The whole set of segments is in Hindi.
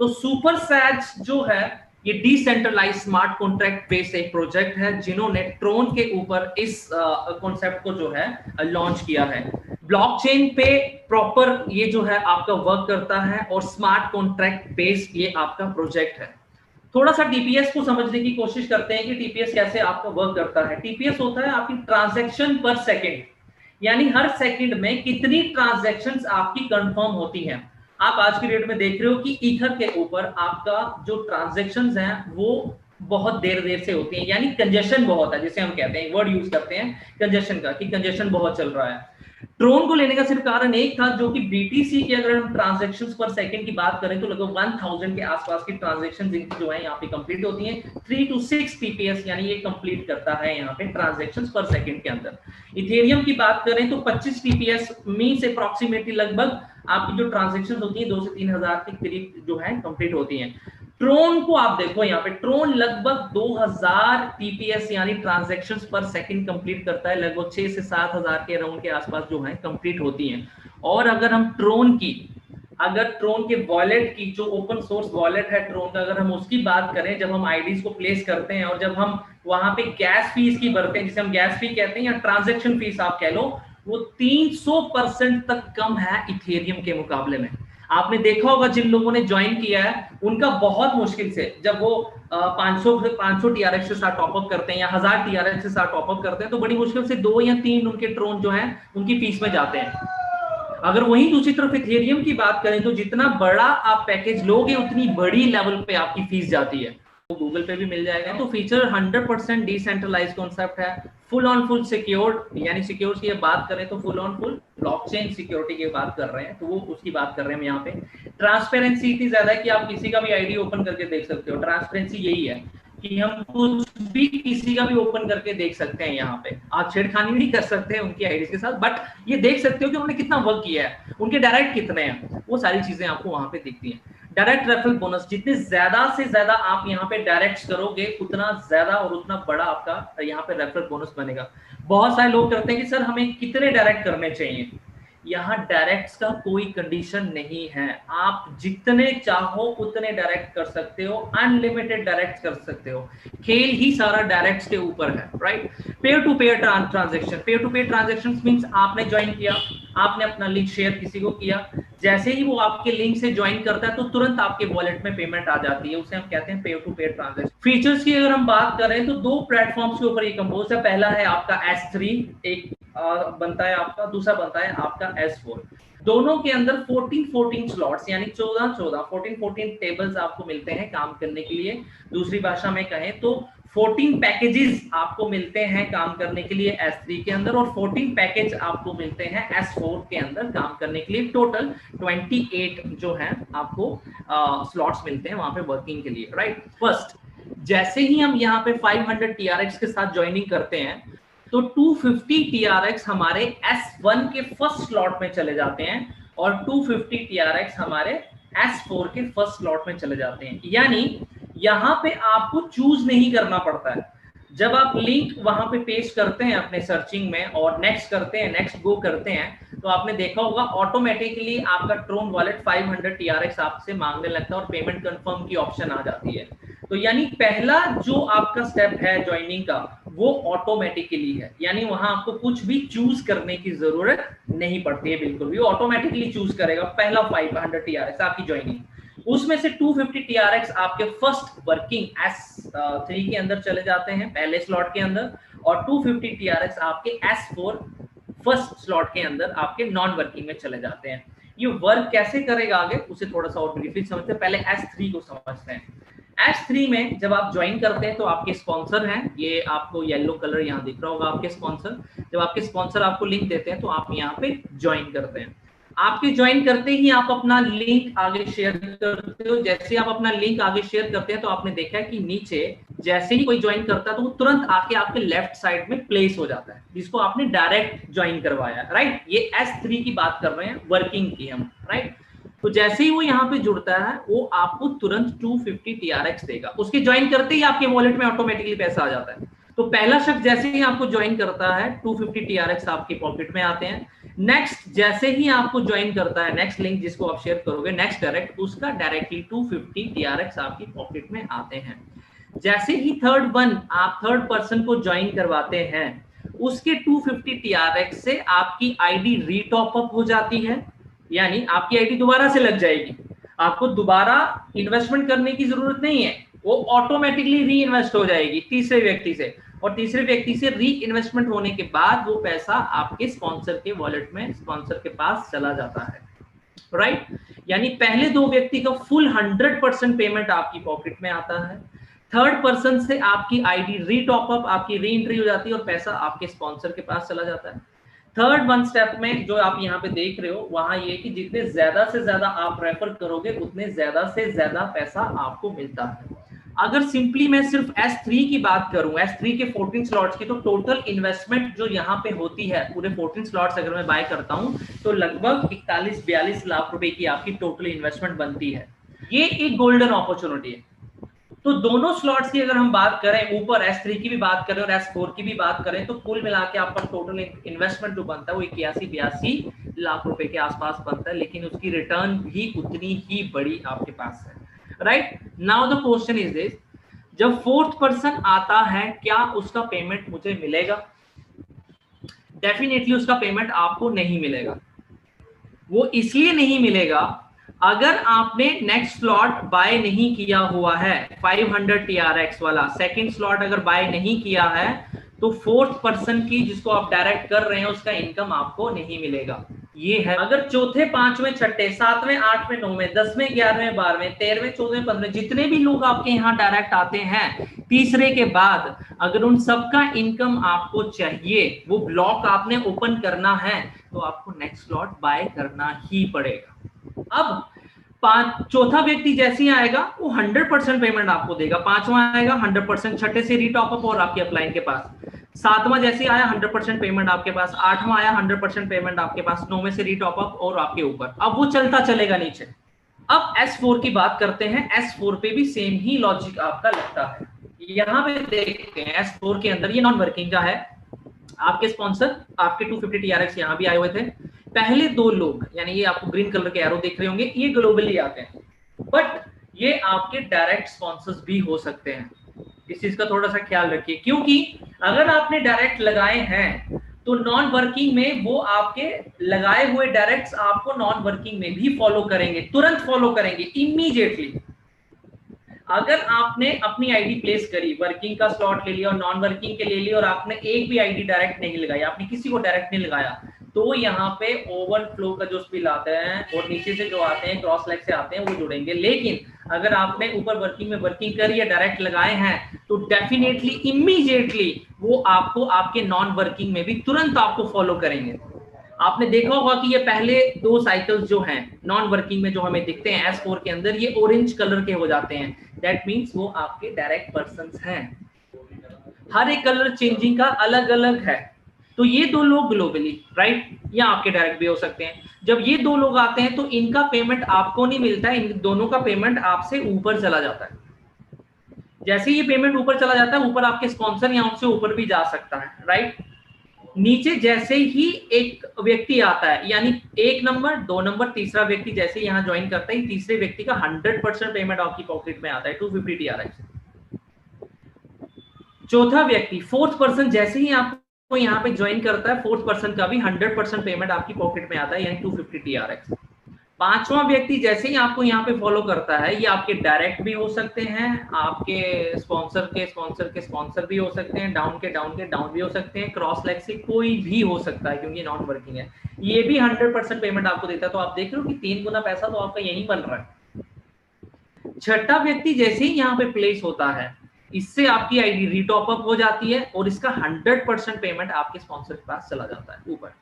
तो सुपर सैज जो है ये डिसेंट्रलाइज स्मार्ट कॉन्ट्रैक्ट बेस्ड एक प्रोजेक्ट है जिन्होंने ट्रोन के ऊपर इस कॉन्सेप्ट को जो है लॉन्च किया है। ब्लॉकचेन पे प्रॉपर ये जो है आपका वर्क करता है और स्मार्ट कॉन्ट्रैक्ट बेस्ड ये आपका प्रोजेक्ट है। थोड़ा सा टीपीएस को समझने की कोशिश करते हैं कि टीपीएस कैसे आपका वर्क करता है। टीपीएस होता है आपकी ट्रांजैक्शन पर सेकंड, यानी हर सेकंड में कितनी ट्रांजैक्शंस आपकी कंफर्म होती हैं। आप आज की डेट में देख रहे हो कि ईथर के ऊपर आपका जो ट्रांजैक्शंस हैं वो बहुत देर से होती हैं, यानी कंजेशन बहुत है, जिसे हम कहते हैं, वर्ड यूज करते हैं कंजेशन का, कि कंजेशन बहुत चल रहा है। ट्रोन को लेने का सिर्फ कारण एक था, जो कि बीटीसी की अगर हम ट्रांजैक्शंस पर सेकंड की बात करें तो लगभग 1000 के आसपास की ट्रांजैक्शंस इनकी जो है यहाँ पे कंप्लीट होती हैं। 3 to 6 टीपीएस यानी ये कंप्लीट करता है यहाँ पे ट्रांजैक्शंस पर सेकंड के अंदर। इथेरियम की बात करें तो 25 टीपीएस मींस अप्रॉक्सीमेटली लगभग आपकी जो ट्रांजैक्शंस होती हैं 2 से 3000 के करीब जो है कंप्लीट होती हैं। ट्रोन को आप देखो यहाँ पे, ट्रोन लगभग 2000 टीपीएस यानी ट्रांजैक्शंस पर सेकंड कंप्लीट करता है, लगभग 6 से 7000 के अराउंड के आसपास जो है कंप्लीट होती हैं। और अगर हम ट्रोन के वॉलेट की जो ओपन सोर्स वॉलेट है ट्रोन का, अगर हम उसकी बात करें, जब हम आईडीज को प्लेस करते हैं और जब हम वहां पे गैस फीस की भरते हैं, जिसे हम गैस फी कहते हैं या ट्रांजैक्शन फीस आप कह लो, वो 300% तक कम है इथेरियम के मुकाबले में। आपने देखा होगा जिन लोगों ने ज्वाइन किया है उनका बहुत मुश्किल से, जब वो 500 टीआरएक्स के साथ टॉपअप करते हैं या 1000 टीआरएक्स के साथ टॉपअप करते हैं, तो बड़ी मुश्किल से 2 या 3 उनके ट्रोन जो है उनकी फीस में जाते हैं। अगर वहीं दूसरी तरफ इथेरियम की बात करें तो जितना बड़ा आप पैकेज लोगे उतनी बड़ी लेवल पे आपकी फीस जाती है। तो गूगल पे भी मिल जाएगा। तो फीचर 100% डिसेंट्रलाइज्ड कॉन्सेप्ट है, फुल ऑन फुल सिक्योर्ड, यानी सिक्योर की बात करें तो full on full blockchain security की बात कर रहे हैं, तो वो उसकी बात कर रहे हैं हम यहाँ पे। ट्रांसपेरेंसी इतनी ज्यादा है कि आप किसी का भी आईडी ओपन करके देख सकते हो। ट्रांसपेरेंसी यही है कि हम कुछ भी किसी का भी ओपन करके देख सकते हैं। यहाँ पे आप छेड़खानी नहीं कर सकते हैं उनकी आईडी के साथ, बट ये देख सकते हो कि उन्होंने कितना वर्क किया है, उनके डायरेक्ट कितने हैं, वो सारी चीजें आपको वहां पे दिखती हैं। डायरेक्ट रेफरल बोनस, जितने ज्यादा से ज्यादा आप यहाँ पे डायरेक्ट करोगे उतना ज्यादा और उतना बड़ा आपका यहाँ पे रेफरल बोनस बनेगा। बहुत सारे लोग करते हैं कि सर हमें कितने डायरेक्ट करने चाहिए। यहाँ डायरेक्ट का कोई कंडीशन नहीं है, आप जितने चाहो उतने डायरेक्ट कर सकते हो, अनलिमिटेड डायरेक्ट कर सकते हो। खेल ही सारा डायरेक्ट के ऊपर है, right. Peer to peer transaction, peer to peer transaction means आपने ज्वाइन किया, आपने अपना लिंक शेयर किसी को किया, जैसे ही वो आपके लिंक से ज्वाइन करता है तो तुरंत आपके वॉलेट में पेमेंट आ जाती है, उसे हम कहते हैं peer to peer transaction. Features की अगर हम बात करें तो 2 प्लेटफॉर्म्स के ऊपर ये कंपोज है। पहला है आपका S3, एक बनता है आपका, दूसरा बनता है आपका S4। दोनों के अंदर 14 स्लॉट्स यानी 14 टेबल्स आपको मिलते हैं काम करने के लिए। दूसरी भाषा में कहें तो 14 पैकेजेस आपको मिलते हैं काम करने के लिए S3 के अंदर, और 14 पैकेज आपको मिलते हैं S4 के अंदर काम करने के लिए। टोटल 28 जो है आपको स्लॉट्स मिलते हैं वहां पे वर्किंग के लिए, राइट। फर्स्ट, जैसे ही हम यहाँ पे 500 TRX के साथ ज्वाइनिंग करते हैं तो 250 TRX हमारे S1 के फर्स्ट स्लॉट में चले जाते हैं और 250 TRX हमारे S4 के फर्स्ट स्लॉट में चले जाते हैं। यानी यहाँ पे आपको चूज नहीं करना पड़ता है। जब आप लिंक वहां पे पेस्ट करते हैं अपने सर्चिंग में और नेक्स्ट करते हैं, नेक्स्ट गो करते हैं, तो आपने देखा होगा ऑटोमेटिकली आपका ट्रोन वॉलेट 500 TRX आपसे मांगने लगता है और पेमेंट कंफर्म की ऑप्शन आ जाती है। तो यानी पहला जो आपका स्टेप है ज्वाइनिंग का वो ऑटोमेटिकली है, यानी वहां आपको कुछ भी चूज करने की जरूरत नहीं पड़ती है, बिल्कुल भी ऑटोमेटिकली चूज करेगा पहला 500 TRX आपकी ज्वाइनिंग। उसमें से 250 TRX आपके फर्स्ट वर्किंग S3 के अंदर चले जाते हैं पहले स्लॉट के अंदर, और 250 TRX आपके S4 फर्स्ट स्लॉट के अंदर आपके नॉन वर्किंग में चले जाते हैं। ये वर्क कैसे करेगा आगे उसे थोड़ा सा और ब्रीफली समझते हैं। पहले S3 को समझते हैं। S3 में जब आप ज्वाइन करते हैं तो आपके स्पॉन्सर हैं, ये आपको येलो कलर यहाँ दिख रहा होगा आपके स्पॉन्सर। जब आपके स्पॉन्सर आपको लिंक देते हैं तो आप यहाँ पे ज्वाइन करते हैं। आपके ज्वाइन करते ही आप अपना लिंक आगे शेयर करते हो। जैसे आप अपना लिंक आगे शेयर करते हैं तो आपने देखा है कि नीचे जैसे ही कोई ज्वाइन करता है तो वो तुरंत आके आपके लेफ्ट साइड में प्लेस हो जाता है, जिसको आपने डायरेक्ट ज्वाइन करवाया, राइट। ये S3 की बात कर रहे हैं, वर्किंग की हम, राइट। तो जैसे ही वो यहाँ पे जुड़ता है वो आपको तुरंत 250 TRX देगा। उसके ज्वाइन करते ही आपके वॉलेट में ऑटोमेटिकली पैसा आ जाता है। तो पहला शख्स जैसे ही आपको ज्वाइन करता है 250 TRX आपके पॉकेट में आते हैं। नेक्स्ट जैसे ही आपको ज्वाइन करता है, नेक्स्ट लिंक जिसको आप शेयर करोगे, नेक्स्ट डायरेक्ट, उसका डायरेक्टली 250 TRX आपकी पॉकेट में आते हैं। जैसे ही आप थर्ड पर्सन को ज्वाइन करवाते हैं, उसके 250 TRX से आपकी आईडी रीटॉप अप हो जाती है, यानी आपकी आईडी दोबारा से लग जाएगी। आपको दोबारा इन्वेस्टमेंट करने की जरूरत नहीं है, वो ऑटोमेटिकली री इन्वेस्ट हो जाएगी तीसरे व्यक्ति से, और तीसरे व्यक्ति से री इन्वेस्टमेंट होने के बाद वो पैसा आपके स्पॉन्सर के वॉलेट में, स्पॉन्सर के पास चला जाता है, राइट। यानी पहले दो व्यक्ति का फुल 100% पेमेंट आपकी पॉकेट में आता है, थर्ड पर्सन से आपकी आईडी री टॉप अप, आपकी री एंट्री हो जाती है और पैसा आपके स्पॉन्सर के पास चला जाता है। थर्ड वन स्टेप में जो आप यहाँ पे देख रहे हो, वहां ये कि जितने ज्यादा से ज्यादा आप रेफर करोगे उतने ज्यादा से ज्यादा पैसा आपको मिलता है। अगर सिंपली मैं सिर्फ S3 की बात करूं, S3 के 14 स्लॉट्स की, तो टोटल इन्वेस्टमेंट जो यहाँ पे होती है पूरे 14 स्लॉट्स अगर मैं बाय करता हूं तो लगभग 41-42 लाख रुपए की आपकी टोटल इन्वेस्टमेंट बनती है। ये एक गोल्डन अपॉर्चुनिटी है। तो दोनों स्लॉट्स की अगर हम बात करें, ऊपर S3 की भी बात करें और S4 की भी बात करें, तो कुल मिला के आपका टोटल इन्वेस्टमेंट जो बनता है वो 81-82 लाख रुपए के आसपास बनता है, लेकिन उसकी रिटर्न भी उतनी ही बड़ी आपके पास है, right. Now the question is this, जब फोर्थ पर्सन आता है क्या उसका पेमेंट मुझे मिलेगा? डेफिनेटली उसका पेमेंट आपको नहीं मिलेगा। वो इसलिए नहीं मिलेगा, अगर आपने नेक्स्ट स्लॉट बाय नहीं किया हुआ है 500 TRX वाला, सेकंड स्लॉट अगर बाय नहीं किया है, तो फोर्थ पर्सन की जिसको आप डायरेक्ट कर रहे हैं उसका इनकम आपको नहीं मिलेगा। ये है। अगर चौथे, पांचवें, छठे, सातवें, आठवें, नौवें, 10वें, 11वें, 12वें, 13वें, 14वें, 15वें, जितने भी लोग आपके यहाँ डायरेक्ट आते हैं तीसरे के बाद, अगर उन सबका इनकम आपको चाहिए, वो ब्लॉक आपने ओपन करना है, तो आपको नेक्स्ट स्लॉट बाय करना ही पड़ेगा। अब चौथा व्यक्ति जैसे ही आएगा वो 100% पेमेंट आपको देगा, पांचवा आएगा 100%, छठे से रीटॉप अप और आपके अपलाइन के पास, सातवां जैसे आया 100% पेमेंट आपके पास, आठवां आया 100% पेमेंट आपके पास, नौवें से रीटॉप अप और आपके ऊपर। अब वो चलता चलेगा नीचे। अब S4 की बात करते हैं, S4 पे भी सेम ही लॉजिक आपका लगता है। यहाँ पे देखते हैं S4 के अंदर, ये नॉन वर्किंग का है, आपके स्पॉन्सर आपके 250 TRX यहाँ भी आए हुए थे। पहले दो लोग, यानी ये आपको ग्रीन कलर के एरो देख रहे होंगे, ये ग्लोबली आते हैं, बट ये आपके डायरेक्ट स्पॉन्सर्स भी हो सकते हैं। इस चीज का थोड़ा सा ख्याल रखिए, क्योंकि अगर आपने डायरेक्ट लगाए हैं तो नॉन वर्किंग में वो आपके लगाए हुए डायरेक्ट्स आपको नॉन वर्किंग में भी फॉलो करेंगे, तुरंत फॉलो करेंगे, इमीडिएटली। अगर आपने अपनी आईडी प्लेस करी, वर्किंग का स्लॉट ले लिया और नॉन वर्किंग के ले लिया, और आपने एक भी आईडी डायरेक्ट नहीं लगाई, आपने किसी को डायरेक्ट नहीं लगाया, तो यहाँ पे ओवरफ्लो का जो स्पिल आते हैं और नीचे से जो आते हैं क्रॉस लेग से आते हैं वो जुड़ेंगे। लेकिन अगर आपने ऊपर वर्किंग में वर्किंग करी या डायरेक्ट लगाए हैं, तो डेफिनेटली इमीडिएटली वो आपको आपके नॉन वर्किंग में भी तुरंत आपको फॉलो करेंगे। आपने देखा होगा कि ये पहले दो साइकिल्स जो हैं नॉन वर्किंग में जो हमें दिखते हैं S4 के अंदर, ये ऑरेंज कलर के हो जाते हैं, दैट मींस वो आपके डायरेक्ट पर्संस हैं। हर एक कलर चेंजिंग का अलग अलग है। तो ये दो लोग ग्लोबली, राइट, या आपके डायरेक्ट भी हो सकते हैं। जब ये दो लोग आते हैं तो इनका पेमेंट आपको नहीं मिलता है, इन दोनों का पेमेंट आपसे ऊपर चला जाता है। जैसे ये पेमेंट ऊपर चला जाता है, ऊपर आपके स्पॉन्सर या उनसे ऊपर भी जा सकता है, राइट। नीचे जैसे ही एक व्यक्ति आता है, यानी 1 नंबर 2 नंबर तीसरा व्यक्ति जैसे यहाँ ज्वाइन करता है, तीसरे व्यक्ति का 100% पेमेंट आपकी पॉकेट में आता है, 250 TRX। चौथा व्यक्ति, फोर्थ पर्सन, जैसे ही आपको यहाँ पे ज्वाइन करता है, फोर्थ पर्सन का भी 100% पेमेंट आपकी पॉकेट में आता है, यानी 250 TRX। पांचवा व्यक्ति जैसे ही आपको यहाँ पे फॉलो करता है, ये आपके डायरेक्ट भी हो सकते हैं, आपके स्पॉन्सर के स्पॉन्सर भी हो सकते हैं, डाउन के डाउन भी हो सकते हैं, क्रॉस लेग से कोई भी हो सकता है, क्योंकि नॉन वर्किंग है। ये भी 100% पेमेंट आपको देता है। तो आप देख रहे हो कि 3 गुना पैसा तो आपका यही बन रहा है। छठा व्यक्ति जैसे ही यहाँ पे प्लेस होता है, इससे आपकी आईडी रीटॉप अप हो जाती है और इसका 100% पेमेंट आपके स्पॉन्सर के पास चला जाता है ऊपर,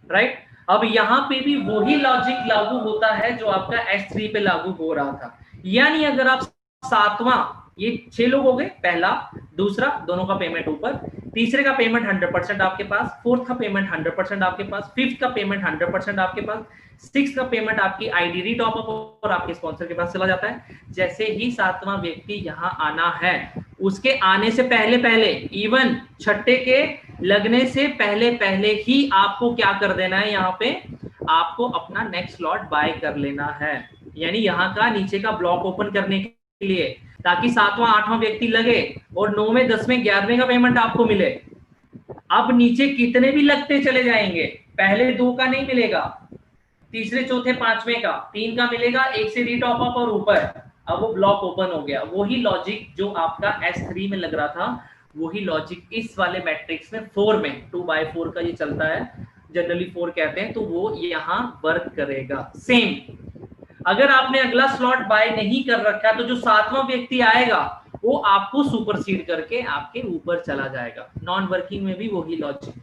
राइट। अब यहाँ पे भी वही लॉजिक लागू होता है जो आपका S3 पे लागू हो रहा था। यानी अगर आप सातवां, ये 6 लोग हो गए, पहला दूसरा दोनों का पेमेंट ऊपर, तीसरे का पेमेंट 100% आपके पास, फोर्थ का पेमेंट 100% आपके पास, फिफ्थ का पेमेंट 100% आपके पास, सिक्स्थ का पेमेंट आपकी आईडी रीटॉप अप और आपके स्पॉन्सर के पास चला जाता है। जैसे ही सातवां व्यक्ति यहाँ आना है, उसके आने से पहले इवन छठे के लगने से पहले पहले ही आपको क्या कर देना है, यहाँ पे आपको अपना नेक्स्ट स्लॉट बाय कर लेना है, यानी यहाँ का नीचे का ब्लॉक ओपन करने के लिए, ताकि 7वां 8वां व्यक्ति लगे और 9वें 10वें 11वें का पेमेंट आपको मिले। अब नीचे कितने भी लगते चले जाएंगे, पहले 2 का नहीं मिलेगा, तीसरे चौथे 5वें का 3 का मिलेगा, एक से रीटॉप अप और ऊपर, अब वो ब्लॉक ओपन हो गया। वही लॉजिक जो आपका S3 में लग रहा था, वही लॉजिक इस वाले मैट्रिक्स में 4 में 2/4 का ये चलता है, जनरली 4 कहते हैं, तो वो यहाँ वर्क करेगा सेम। अगर आपने अगला स्लॉट बाय नहीं कर रखा तो जो 7वां व्यक्ति आएगा वो आपको सुपरसीड करके आपके ऊपर चला जाएगा। नॉन वर्किंग में भी वही लॉजिक